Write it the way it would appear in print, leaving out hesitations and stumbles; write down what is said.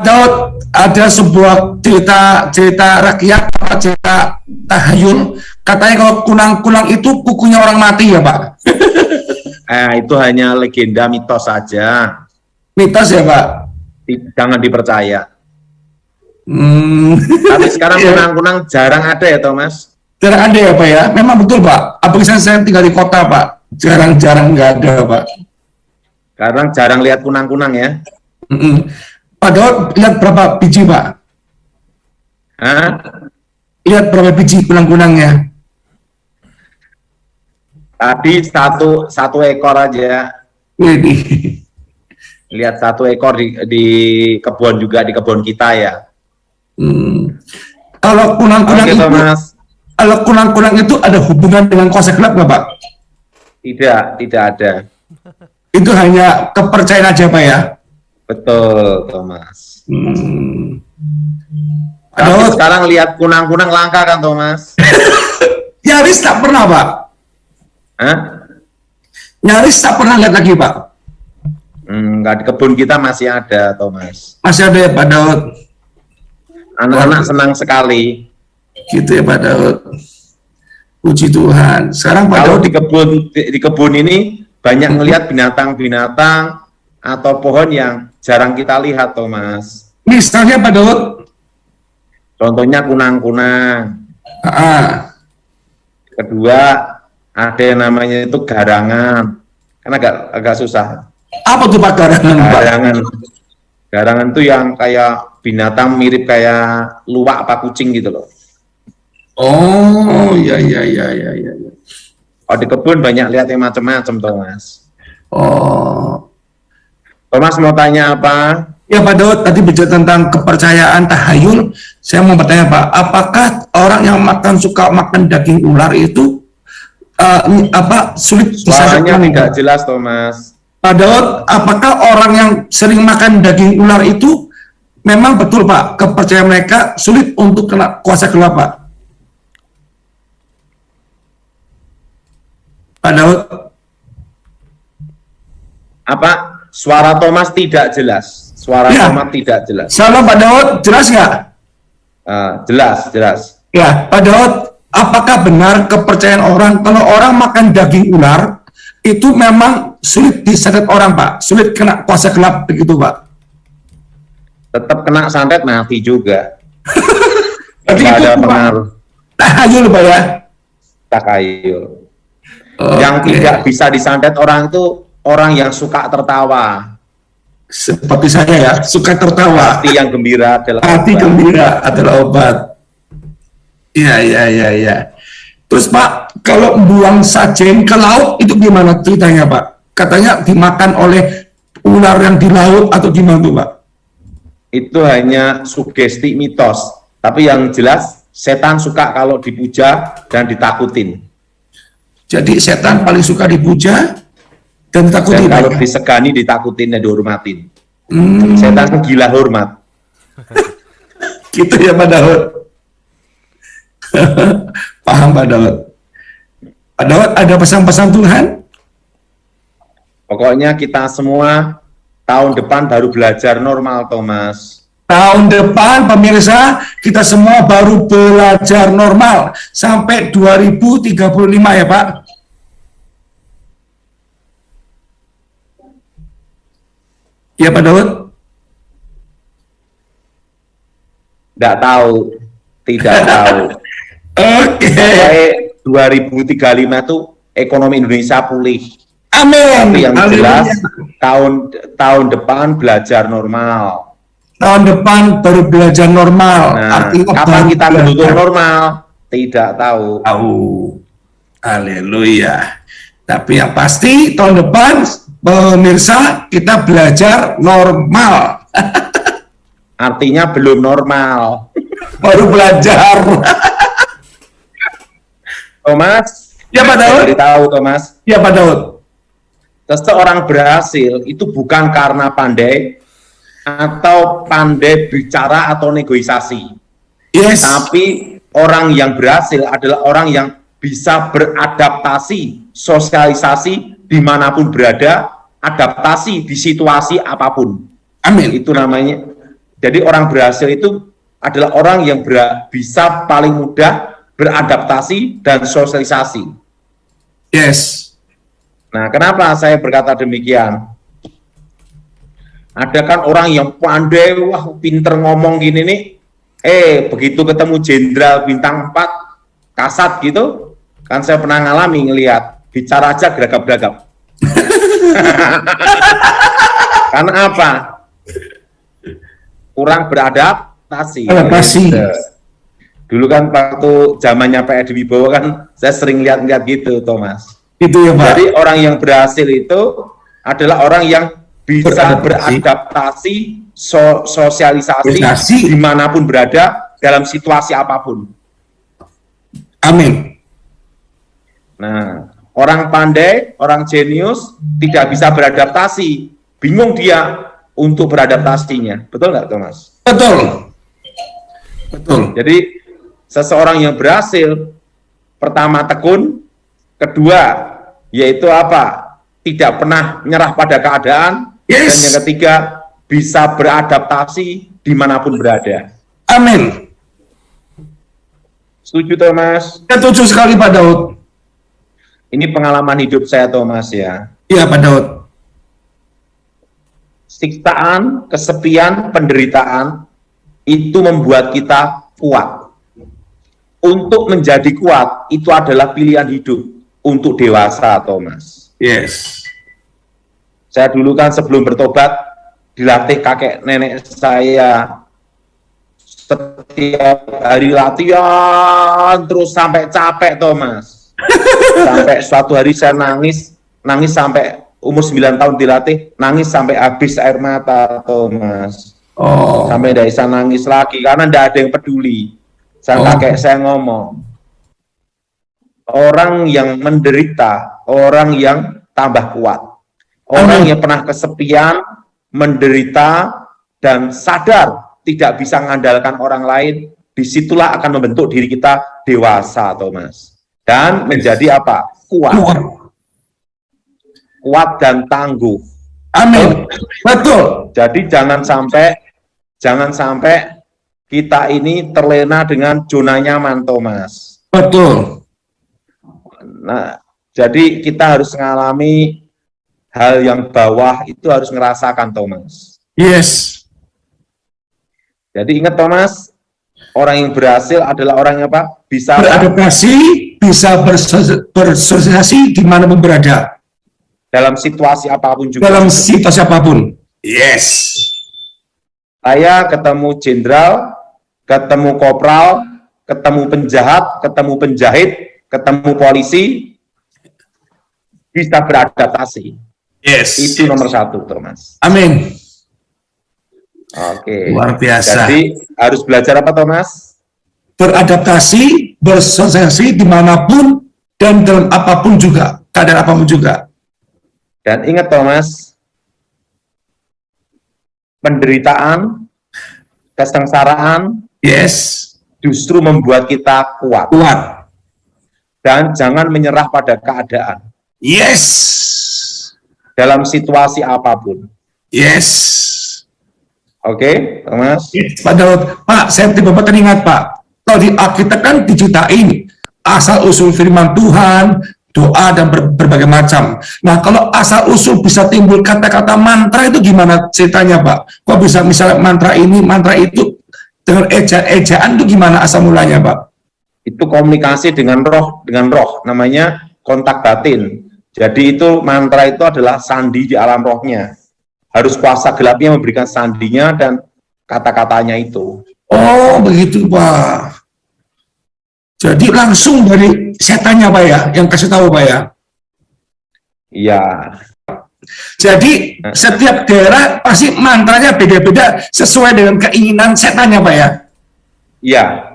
Daud, ada sebuah cerita rakyat, cerita tahayul, katanya kalau kunang-kunang itu kukunya orang mati ya Pak? Itu hanya legenda, mitos saja. Mitos ya Pak? Jangan dipercaya. Tapi sekarang kunang-kunang jarang ada ya Thomas? Jarang ada ya Pak ya? Memang betul Pak. Apalagi saya tinggal di kota Pak, jarang-jarang nggak ada Pak. Karena jarang lihat kunang-kunang ya? Pak Daud, lihat berapa biji Pak? Hah? Lihat berapa biji kunang-kunangnya? Tadi satu ekor aja. Lihat satu ekor di kebun juga, di kebun kita ya. Kalau kunang-kunang itu, kalau kunang-kunang itu ada hubungan dengan kuasa gelap nggak Pak? Tidak ada. Itu hanya kepercayaan aja Pak ya? Betul, Thomas. Tapi sekarang lihat kunang-kunang langka kan, Thomas? Nyaris tak pernah, Pak. Hah? Nyaris tak pernah lihat lagi, Pak. Enggak, di kebun kita masih ada, Thomas. Masih ada ya, Pak Daud? Anak-anak senang sekali. Gitu ya, Pak Daud. Puji Tuhan. Sekarang Pak Kalau Daud di kebun ini banyak melihat binatang-binatang atau pohon yang jarang kita lihat, Thomas. Misalnya Pak Daud? Contohnya kunang-kunang. Kedua, ada yang namanya itu garangan. Kan agak susah. Apa tuh Pak garangan? Garangan itu yang kayak binatang mirip kayak luwak apa kucing gitu loh. Oh, iya. Kalau di kebun banyak lihat yang macam-macam, Thomas. Oh. Thomas mau tanya apa? Ya Pak Daud, tadi bicara tentang kepercayaan tahayul, saya mau bertanya Pak, apakah orang yang suka makan daging ular itu sulit Suaranya tidak jelas, Thomas. Pak Daud, apakah orang yang sering makan daging ular itu memang betul Pak, kepercayaan mereka sulit untuk kena kuasa gelap Pak? Pak Daud? Apa? Suara Thomas tidak jelas. Thomas tidak jelas. Salam Pak Daud, jelas nggak? Jelas. Ya, Pak Daud, apakah benar kepercayaan orang kalau orang makan daging ular itu memang sulit disantet orang Pak, sulit kena kuasa gelap begitu Pak? Tetap kena santet mati juga. Tidak ada pengaruh. Tahayul Pak ya? Tahayul. Yang tidak bisa disantet orang itu orang yang suka tertawa. Seperti saya ya, suka tertawa. Hati yang gembira adalah hati obat. Gembira adalah obat. Iya. Terus Pak, kalau buang sajen ke laut itu gimana ceritanya Pak? Katanya dimakan oleh ular yang di laut atau gimana tuh Pak? Itu hanya sugesti mitos. Tapi yang jelas setan suka kalau dipuja dan ditakutin. Jadi setan paling suka dipuja dan ditakutin. Kalau disegani, ditakutin dan dihormatin. Setan gila hormat. Gitu ya Pak Daud. Paham Pak Daud. Pak Daud, ada pesan-pesan Tuhan? Pokoknya kita semua tahun depan baru belajar normal, Thomas. Tahun depan pemirsa kita semua baru belajar normal sampai 2035 ya Pak. Ya Pak Daud? Tidak tahu. Oke. 2035 itu ekonomi Indonesia pulih. Amin. Tapi yang jelas tahun depan belajar normal. Tahun depan baru belajar normal. Nah, kapan kita menutup normal? Tidak tahu. Haleluya. Tapi yang pasti tahun depan pemirsa kita belajar normal. Artinya belum normal. Baru belajar. Thomas? Ya Pak Daud? Tahu Thomas? Ya Pak Daud. Seseorang berhasil itu bukan karena pandai atau pandai bicara atau negosiasi. Yes. Tapi orang yang berhasil adalah orang yang bisa beradaptasi, sosialisasi dimanapun berada, adaptasi di situasi apapun. Amin. Itu namanya Jadi orang berhasil itu adalah orang yang bisa paling mudah beradaptasi dan sosialisasi. Yes. Nah, kenapa saya berkata demikian? Ada kan orang yang pandai, wah pinter ngomong gini nih, begitu ketemu jenderal bintang 4, kasat gitu, kan saya pernah ngalami ngelihat, bicara aja geragap-geragap. Karena apa? Kurang beradaptasi. Adaptasi. Dulu kan waktu zamannya Pak Edi Wibowo kan, saya sering lihat-lihat gitu, Thomas. Itu ya, Pak. Jadi orang yang berhasil itu adalah orang yang bisa beradaptasi, sosialisasi dimanapun berada, dalam situasi apapun. Amin. Nah, orang pandai, orang jenius, tidak bisa beradaptasi. Bingung dia untuk beradaptasinya. Betul nggak, Thomas? Betul. Betul. Jadi, seseorang yang berhasil, pertama tekun, kedua, yaitu apa? Tidak pernah menyerah pada keadaan, Yes. dan yang ketiga, bisa beradaptasi dimanapun berada. Amin. Setuju, Thomas? Setuju sekali, Pak Daud. Ini pengalaman hidup saya, Thomas, ya. Iya, Pak Daud. Siksaan, kesepian, penderitaan, itu membuat kita kuat. Untuk menjadi kuat, itu adalah pilihan hidup untuk dewasa, Thomas. Yes. Saya dulu kan sebelum bertobat, dilatih kakek nenek saya, setiap hari latihan, terus sampai capek, Thomas. Sampai suatu hari saya nangis sampai umur 9 tahun dilatih, nangis sampai habis air mata, Thomas. Oh. Sampai tidak bisa nangis lagi, karena tidak ada yang peduli. Kakek saya ngomong, orang yang menderita, orang yang tambah kuat. Orang yang pernah kesepian, menderita, dan sadar tidak bisa mengandalkan orang lain, disitulah akan membentuk diri kita dewasa, Thomas. Dan menjadi apa? Kuat. Kuat dan tangguh. Amin. Betul. Jadi jangan sampai kita ini terlena dengan zona nyaman, Thomas. Betul. Nah, jadi kita harus mengalami hal yang bawah itu harus ngerasakan, Thomas. Yes. Jadi ingat, Thomas, orang yang berhasil adalah orang yang apa? Bisa beradaptasi, bisa bersosialisasi di mana pun berada. dalam situasi apapun juga. Dalam situasi apapun. Yes. Saya ketemu jenderal, ketemu kopral, ketemu penjahat, ketemu penjahit, ketemu polisi, bisa beradaptasi. Yes. Itu nomor 1, Thomas. Amin. Oke. Luar biasa. Jadi harus belajar apa, Thomas? Beradaptasi, bersosialisasi dimanapun dan dalam apapun juga, keadaan apapun juga. Dan ingat, Thomas, penderitaan, kesengsaraan, Yes. justru membuat kita kuat. Kuat. Dan jangan menyerah pada keadaan. Yes. Dalam situasi apapun. Yes. Oke, Thomas? Pak Daud, Pak, saya tiba-tiba teringat, Pak. Kalau di Alkitab kan diceritain asal-usul firman Tuhan, doa, dan berbagai macam. Nah, kalau asal-usul bisa timbul kata-kata mantra itu gimana ceritanya, Pak? Kok bisa misalnya mantra ini, mantra itu, dengan ejaan itu gimana asal mulanya, Pak? Itu komunikasi dengan roh, namanya kontak batin. Jadi itu mantra itu adalah sandi di alam rohnya. Harus kuasa gelapnya memberikan sandinya dan kata-katanya itu. Oh, begitu, Pak. Jadi langsung dari setannya, Pak ya, yang kasih tahu, Pak ya. Iya. Jadi setiap daerah pasti mantranya beda-beda sesuai dengan keinginan setannya, Pak ya. Iya.